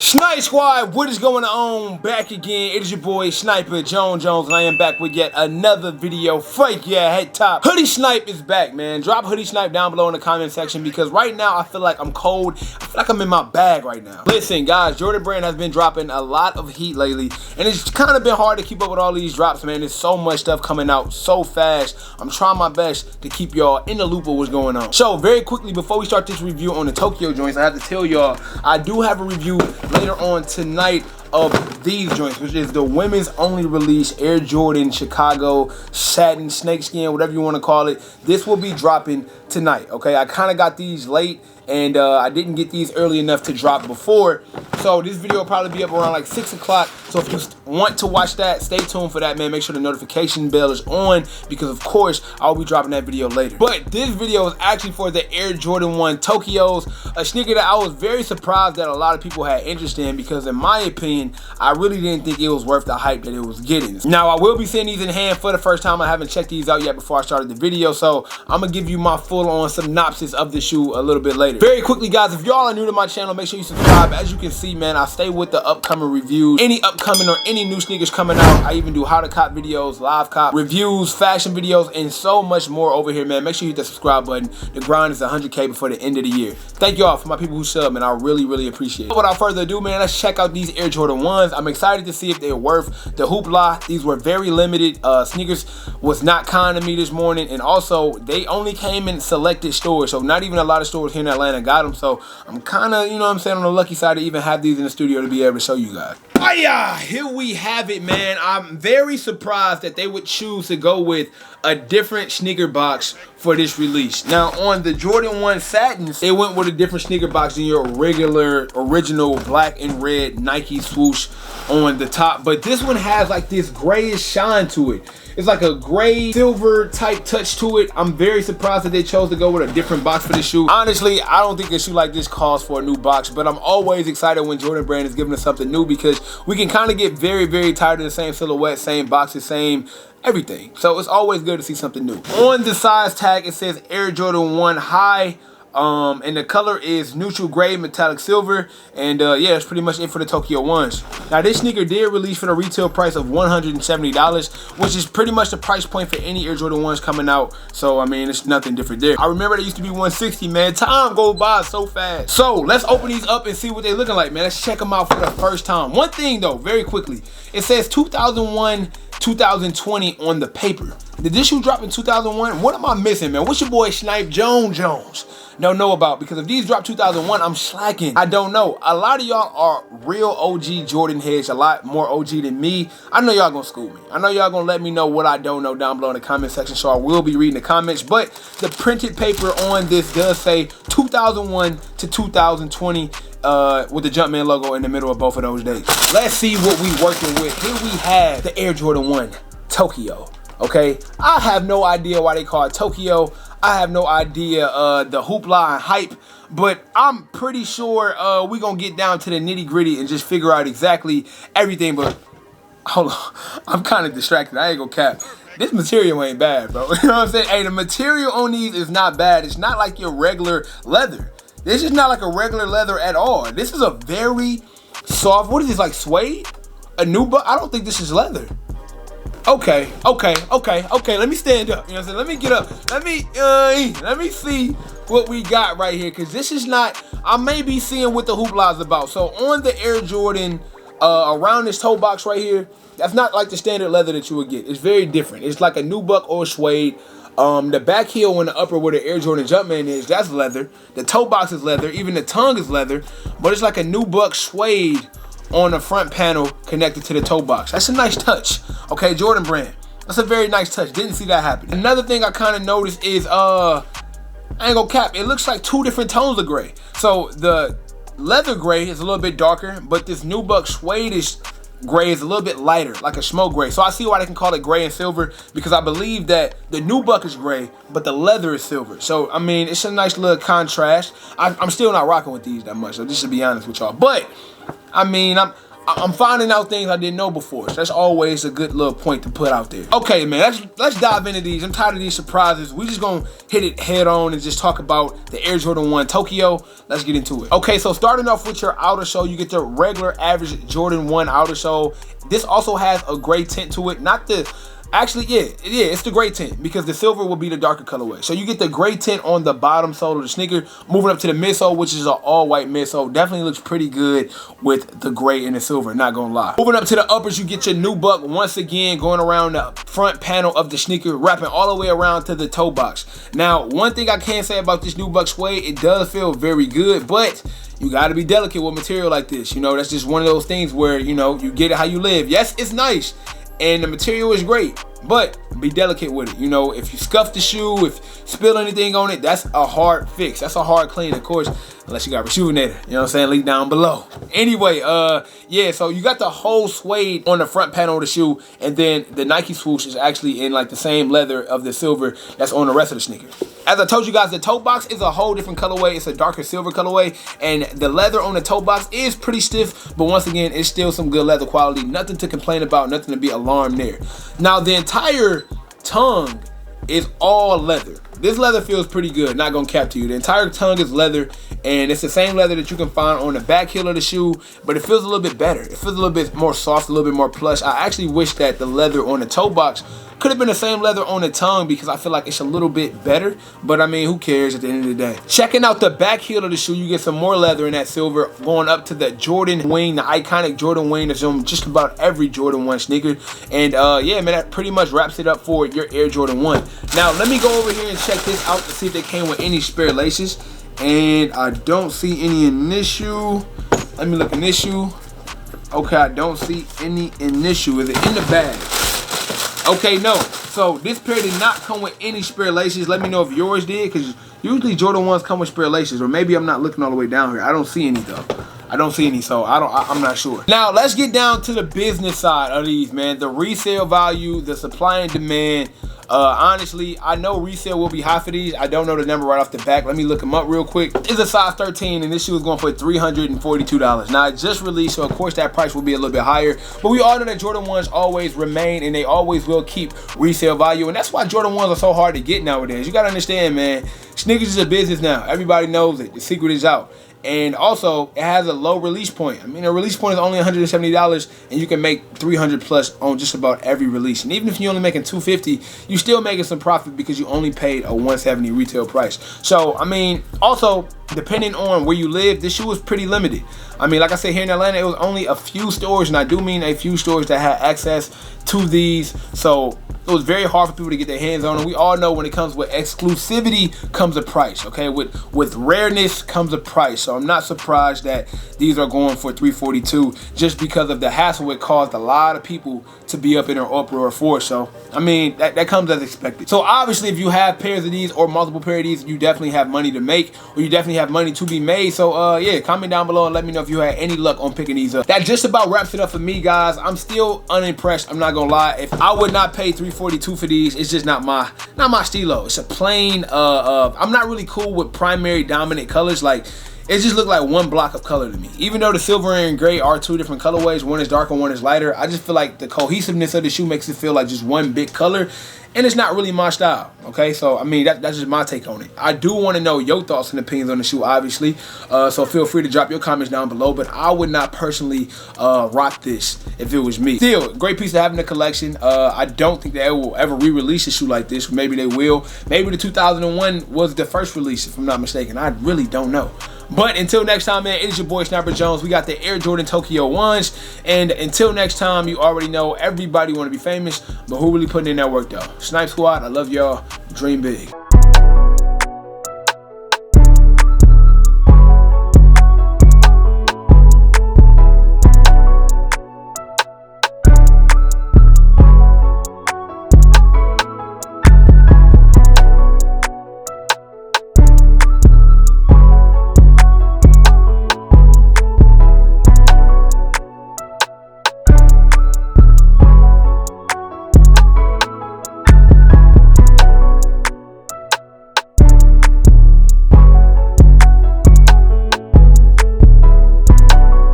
Snipe Squad, what is going on? Back again. It is your boy Sniper Jones, and I am back with yet another video. Fake head top. Hoodie Snipe is back, man. Drop Hoodie Snipe down below in the comment section because right now I feel like I'm cold. I feel like I'm in my bag right now. Listen, guys, Jordan Brand has been dropping a lot of heat lately, and it's kind of been hard to keep up with all these drops, man. There's so much stuff coming out so fast. I'm trying my best to keep y'all in the loop of what's going on. So, very quickly, before we start this review on the Tokyo joints, I have to tell y'all, I do have a review later on tonight of these joints, which is the women's only release Air Jordan Chicago satin snakeskin, whatever you want to call it. This will be dropping tonight. Okay, I kind of got these late, and I didn't get these early enough to drop before, so this video will probably be up around like 6 o'clock. So if you want to watch that, stay tuned for that, man. Make sure the notification bell is on because of course I'll be dropping that video later. But this video is actually for the Air Jordan 1 Tokyos, a sneaker that I was very surprised that a lot of people had interest in, because in my opinion, I really didn't think it was worth the hype that it was getting. Now, I will be seeing these in hand for the first time. I haven't checked these out yet before I started the video, so I'm gonna give you my full-on synopsis of the shoe a little bit later. Very quickly, guys, if y'all are new to my channel, make sure you subscribe. As you can see, man, I stay with the upcoming reviews, any upcoming or any new sneakers coming out. I even do how to cop videos, live cop reviews, fashion videos, and so much more over here, man. Make sure you hit the subscribe button. The grind is 100K before the end of the year. Thank y'all for my people who sub, and I really appreciate it. Without further ado, man, let's check out these Air Jordan 1s. I'm excited to see if they're worth the hoopla. These were very limited. Sneakers was not kind to me this morning, and also they only came in selected stores, so not even a lot of stores here in Atlanta got them. So I'm kind of, you know what I'm saying, on the lucky side to even have these in the studio to be able to show you guys. Oh yeah, here we have it, man. I'm very surprised that they would choose to go with a different sneaker box for this release. Now, on the Jordan 1 Satins, they went with a different sneaker box than your regular, original black and red Nike swoosh on the top. But this one has like this grayish shine to it. It's like a gray silver type touch to it. I'm very surprised that they chose to go with a different box for this shoe. Honestly, I don't think a shoe like this calls for a new box, but I'm always excited when Jordan Brand is giving us something new, because we can kind of get very tired of the same silhouette, same boxes, same everything. So it's always good to see something new. On the size tag, it says Air Jordan 1 High. And the color is neutral gray metallic silver, and yeah, that's pretty much it for the Tokyo 1s. Now, this sneaker did release for the retail price of $170, which is pretty much the price point for any Air Jordan 1s coming out. So I mean, it's nothing different there. I remember they used to be $160, man. Time goes by so fast. So let's open these up and see what they're looking like, man. Let's check them out for the first time. One thing though, very quickly, it says 2001 2020 on the paper. Did this shoe drop in 2001? What am I missing, man? What's your boy Snipe Jones don't know about? Because if these drop 2001, I'm slacking. I don't know. A lot of y'all are real OG Jordan heads, a lot more OG than me. I know y'all gonna school me. I know y'all gonna let me know what I don't know down below in the comment section, so I will be reading the comments. But the printed paper on this does say 2001 to 2020 with the Jumpman logo in the middle of both of those dates. Let's see what we working with. Here we have the Air Jordan 1 Tokyo. Okay, I have no idea why they call it Tokyo. I have no idea the hoopla and hype, but I'm pretty sure we gonna get down to the nitty gritty and just figure out exactly everything. But hold on, I'm kind of distracted. I ain't gonna cap. This material ain't bad, bro. You know what I'm saying? Hey, the material on these is not bad. It's not like your regular leather. This is not like a regular leather at all. This is a very soft, what is this, like suede? A new, but I don't think this is leather. Okay, let me stand up. You know what I'm saying? Let me get up. Let me see what we got right here, because this is not, I may be seeing what the hoopla is about. So on the Air Jordan, around this toe box right here, that's not like the standard leather that you would get. It's very different. It's like a nubuck or suede. The back heel and the upper where the Air Jordan Jumpman is, that's leather. The toe box is leather. Even the tongue is leather. But it's like a nubuck suede on the front panel connected to the toe box. That's a nice touch. Okay, Jordan Brand. That's a very nice touch. Didn't see that happen. Another thing I kind of noticed is, I ain't gonna cap, it looks like two different tones of gray. So the leather gray is a little bit darker, but this nubuck suede-ish gray is a little bit lighter, like a smoke gray. So I see why they can call it gray and silver, because I believe that the nubuck is gray, but the leather is silver. So, I mean, it's a nice little contrast. I'm still not rocking with these that much, so just to be honest with y'all. But, I mean, I'm finding out things I didn't know before. So that's always a good little point to put out there. Okay, man, let's dive into these. I'm tired of these surprises. We just gonna hit it head on and just talk about the Air Jordan 1 Tokyo. Let's get into it. Okay, so starting off with your outer sole, you get the regular average Jordan 1 outer sole. This also has a gray tint to it, not the... Actually, yeah, it's the gray tint because the silver will be the darker colorway. So you get the gray tint on the bottom sole of the sneaker. Moving up to the midsole, which is an all-white midsole. Definitely looks pretty good with the gray and the silver, not gonna lie. Moving up to the uppers, you get your nubuck once again going around the front panel of the sneaker, wrapping all the way around to the toe box. Now, one thing I can say about this nubuck suede, it does feel very good, but you got to be delicate with material like this. You know, that's just one of those things where, you know, you get it how you live. Yes, it's nice and the material is great, but be delicate with it. You know, if you scuff the shoe, if you spill anything on it, that's a hard fix. That's a hard clean, of course, unless you got rejuvenator. You know what I'm saying? Link down below. Anyway, yeah, so you got the whole suede on the front panel of the shoe, and then the Nike swoosh is actually in like the same leather of the silver that's on the rest of the sneaker. As I told you guys, the toe box is a whole different colorway. It's a darker silver colorway, and the leather on the toe box is pretty stiff, but once again, it's still some good leather quality. Nothing to complain about, nothing to be alarmed there. Now, the entire tongue is all leather. This leather feels pretty good, not gonna cap to you. The entire tongue is leather, and it's the same leather that you can find on the back heel of the shoe, but it feels a little bit better. It feels a little bit more soft, a little bit more plush. I actually wish that the leather on the toe box could have been the same leather on the tongue because I feel like it's a little bit better, but I mean, who cares at the end of the day? Checking out the back heel of the shoe, you get some more leather in that silver, going up to the Jordan wing, the iconic Jordan wing that's on just about every Jordan 1 sneaker. And yeah, man, that pretty much wraps it up for your Air Jordan 1. Now, let me go over here and check this out to see if they came with any spare laces. And I don't see any in this shoe. Let me look in this shoe. Okay, I don't see any in this shoe. Is it in the bag? Okay, no. So this pair did not come with any spare laces. Let me know if yours did, because usually Jordan 1s come with spare laces, or maybe I'm not looking all the way down here. I don't see any though. I don't see any, so I'm not sure. Now let's get down to the business side of these, man. The resale value, the supply and demand. Honestly, I know resale will be high for these. I don't know the number right off the back. Let me look them up real quick. It's a size 13, and this shoe is going for $342. Now, it just released, so of course that price will be a little bit higher. But we all know that Jordan 1s always remain, and they always will keep resale value. And that's why Jordan 1s are so hard to get nowadays. You got to understand, man, sneakers is a business now. Everybody knows it. The secret is out. And also, it has a low release point. I mean, a release point is only $170, and you can make 300 plus on just about every release. And even if you're only making $250, you're still making some profit because you only paid a $170 retail price. So, I mean, also, depending on where you live, this shoe is pretty limited. I mean, like I said, here in Atlanta, it was only a few stores, and I do mean a few stores that had access to these. So it was very hard for people to get their hands on, and we all know when it comes with exclusivity comes a price, okay? With rareness comes a price. So I'm not surprised that these are going for $342 just because of the hassle it caused a lot of people to be up in an uproar for. So I mean, that comes as expected. So obviously, if you have pairs of these or multiple pairs of these, you definitely have money to make, or you definitely have money to be made. So yeah, comment down below and let me know if you had any luck on picking these up. That just about wraps it up for me, guys. I'm still unimpressed, I'm not gonna lie. If I would not pay $342 for these, it's just not my stilo. It's a plain I'm not really cool with primary dominant colors. Like, it just looked like one block of color to me. Even though the silver and gray are two different colorways, one is darker, one is lighter, I just feel like the cohesiveness of the shoe makes it feel like just one big color, and it's not really my style, okay? So, I mean, that's just my take on it. I do want to know your thoughts and opinions on the shoe, obviously, so feel free to drop your comments down below, but I would not personally rock this if it was me. Still, great piece to have in the collection. I don't think they will ever re-release a shoe like this. Maybe they will. Maybe the 2001 was the first release, if I'm not mistaken. I really don't know. But until next time, man, it is your boy Sniper Jones. We got the Air Jordan Tokyo 1s. And until next time, you already know everybody want to be famous, but who really putting in that work, though? Snipe Squad, I love y'all. Dream big.